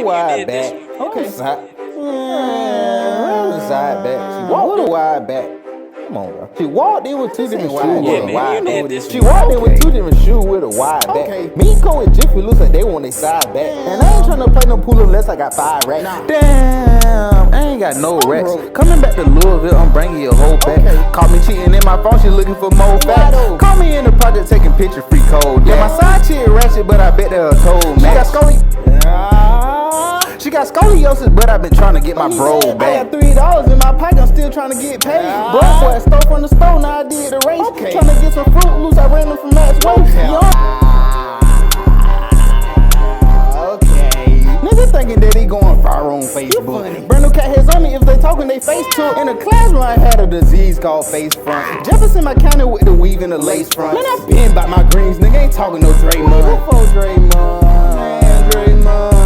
a while back. Okay. Side back. She walked a while back. Come on, bro. She walked in with two different shoes with a wide back. She walked in with two different shoes with a wide back. Me and Cole and Jiffy looks like they want their side back. And I ain't tryna play no pool unless I got 5 racks. Damn, I ain't got no racks. Coming back to Louisville, I'm bringing your whole back. Caught me cheating in my phone, she looking for more facts. Call me in the project taking picture free code. Yeah, my side chick ratchet, but I bet they're a cold match. She got scoliosis, but I've been trying to get my bro back. I got $3 in my pocket, I'm still trying to get paid. Bro, boy, I stole from the store, now I did the race. Trying to get some Fruit Loops, I ran them from Matt's Way. Nigga thinking that he going far on Facebook. Brand new cat heads on me, if they talking, they face took. In the classroom, I had a disease called face front. Jefferson, my county with the weave and the lace front. Man, I been by my greens, nigga ain't talking no Draymond. Before Draymond, man, Draymond.